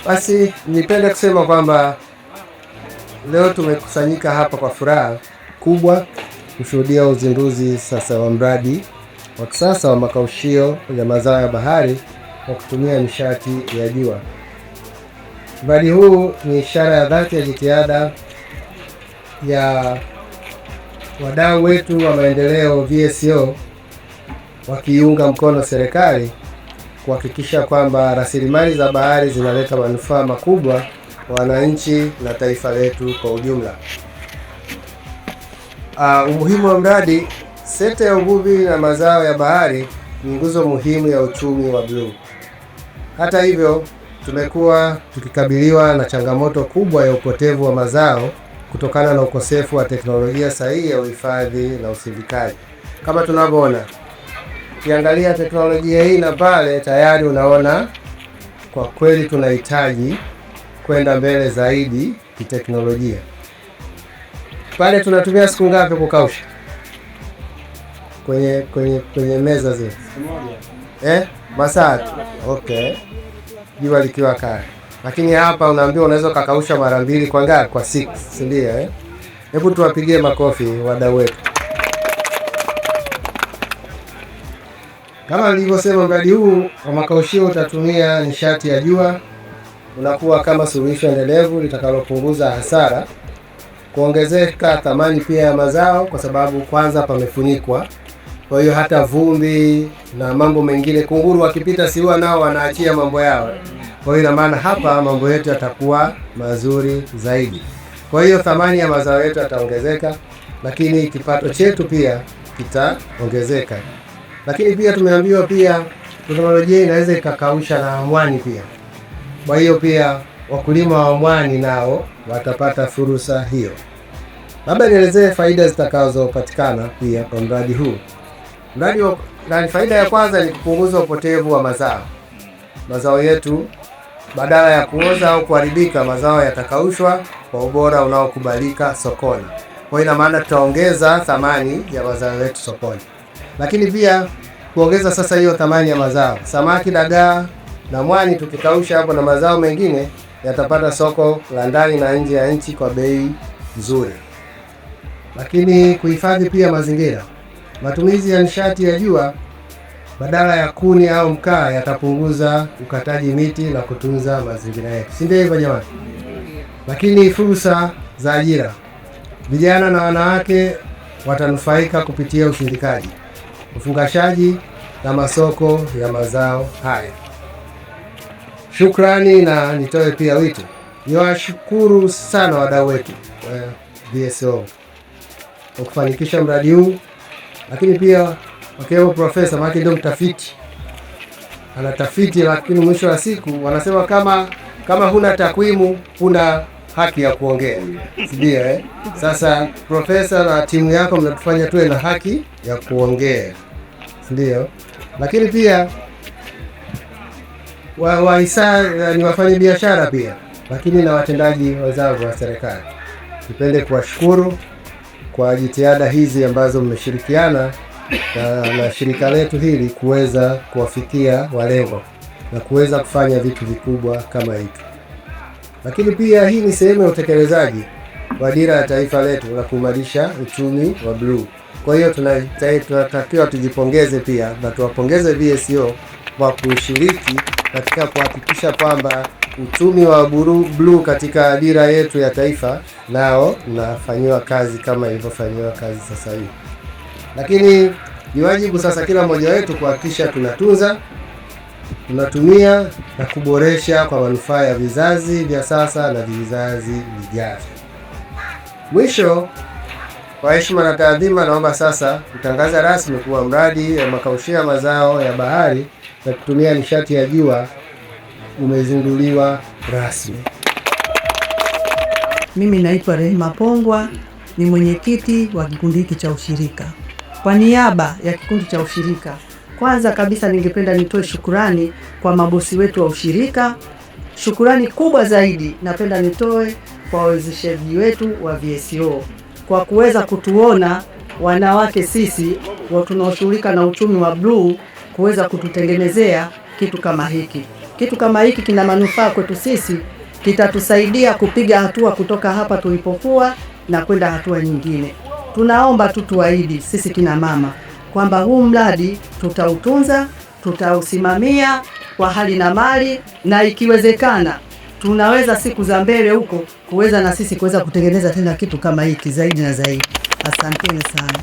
Basi nipende kusema kwamba leo tumekusanyika hapa kwa furaha kubwa kushuhudia uzinduzi sasa wa mradi wa kisasa wa makaushio ya mazao ya bahari kwa kutumia nishati ya jua. Mradi huu ni ishara ya dhati ya jitihada ya wadau wetu wa maendeleo VSO wakiunga mkono serikali kuhakikisha kwamba rasilimali za bahari zinaleta manufaa makubwa kwa wananchi na taifa letu kwa ujumla. Umuhimu wa mradi. Sekta ya uvuvi na mazao ya bahari ni nguzo muhimu ya uchumi wa bluu. Hata hivyo, tumekuwa tukikabiliwa na changamoto kubwa ya upotevu wa mazao kutokana na ukosefu wa teknolojia sahihi ya uhifadhi na usindikaji. Kama tunavyoona, ukiangalia teknolojia hii na pale tayari unaona kwa kweli tunahitaji kwenda mbele zaidi kiteknolojia. Pale tunatumia siku ngapi kukausha? Kwenye meza zile. Masaa. Okay. Jua likiwa kali. Lakini hapa unaambiwa unaweza kakausha mara 2 kwa ngapi? Kwa siku, si ndio? Hebu tuwapigie makofi wadau wetu. Kama nilivyosema, mradi huu wa makaushio utatumia nishati ya jua, unakuwa kama suluhisho endelevu litakalopunguza hasara, kuongezeka thamani pia ya mazao kwa sababu kwanza pamefunikwa. Kwa hiyo hata vumbi na mambo mengine, kunguru wakipita siwa nao wanaachia mambo yao. Kwa hiyo ina maana hapa mambo yetu yatakuwa mazuri zaidi. Kwa hiyo thamani ya mazao yetu yataongezeka, lakini kipato chetu pia kitaongezeka. Lakini pia tumeambiwa pia teknolojia inaweza ikakausha na mwani pia. Kwa hiyo pia wakulima wa mwani nao watapata fursa hiyo. Labda nielezee faida zitakazopatikana pia kwa mradi huu. Faida ya kwanza ni kupunguza upotevu wa mazao. Mazao yetu badala ya kuoza au kuharibika, mazao yatakaushwa kwa ubora unaokubalika sokoni. Kwa hiyo ina maana tutaongeza thamani ya mazao yetu sokoni. Lakini pia kuongeza sasa hiyo thamani ya mazao. Samaki, dagaa na mwani tukikausha hapo na mazao mengine yatapata soko la ndani na nje ya nchi kwa bei nzuri. Lakini kuhifadhi pia mazingira. Matumizi ya nishati ya jua badala ya kuni au mkaa yatapunguza ukataji miti na kutunza mazingira yetu. Si ndio hivyo jamani? Lakini fursa za ajira. Vijana na wanawake watanufaika kupitia usindikaji, ufungashaji na masoko ya mazao haya. Shukrani, na nitoe pia wito. Niwashukuru sana wadau wetu VSO kwa kufanikisha mradi huu, lakini pia wakiwemo profesa Maki ndio mtafiti. Anatafiti, lakini mwisho wa siku wanasema kama huna takwimu huna haki ya kuongea. Ndio Sasa profesa na timu yako mnatufanya tuwe na haki ya kuongea. Ndio. Lakini pia ni wafanya biashara pia, lakini na watendaji wenzangu wa serikali. Nipende kuwashukuru kwa jitihada hizi ambazo mmeshirikiana na shirika letu hili kuweza kuwafikia walengwa na kuweza kufanya vitu vikubwa kama hivi. Lakini pia hii ni sehemu ya utekelezaji wa dira ya taifa letu la kuimarisha uchumi wa bluu. Kwa hiyo tunatakiwa tujipongeze pia na tuwapongeze VSO kwa kushiriki katika kuhakikisha kwamba uchumi wa bluu katika dira yetu ya taifa nao unafanyiwa kazi kama ilivyofanyiwa kazi sasa hivi. Lakini ni wajibu sasa kila mmoja wetu kuhakikisha tunatunza, tunatumia na kuboresha kwa manufaa ya vizazi vya sasa na vizazi vijavyo. Mwisho, kwa heshima na taadhima, naomba sasa kutangaza rasmi kuwa mradi wa makaushio mazao ya bahari na kutumia nishati ya jua umezinduliwa rasmi. Mimi naitwa Rehema Pongwa, ni mwenyekiti wa kikundi hiki cha ushirika. Kwa niaba ya kikundi cha ushirika, kwanza kabisa ningependa nitoe shukurani kwa mabosi wetu wa ushirika. Shukurani kubwa zaidi napenda nitoe kwa wawezeshaji wetu wa VSO kwa kuweza kutuona wanawake sisi tunaoshughulika na uchumi wa bluu, kuweza kututengenezea kitu kama hiki. kitu kama hiki kina manufaa kwetu sisi, kitatusaidia kupiga hatua kutoka hapa tulipokuwa na kwenda hatua nyingine. Tunaomba tu tuahidi sisi kina mama kwamba huu mradi tutautunza, tutausimamia kwa hali na mali, na ikiwezekana tunaweza siku za mbele huko kuweza na sisi kuweza kutengeneza tena kitu kama hiki zaidi na zaidi. Asanteni sana.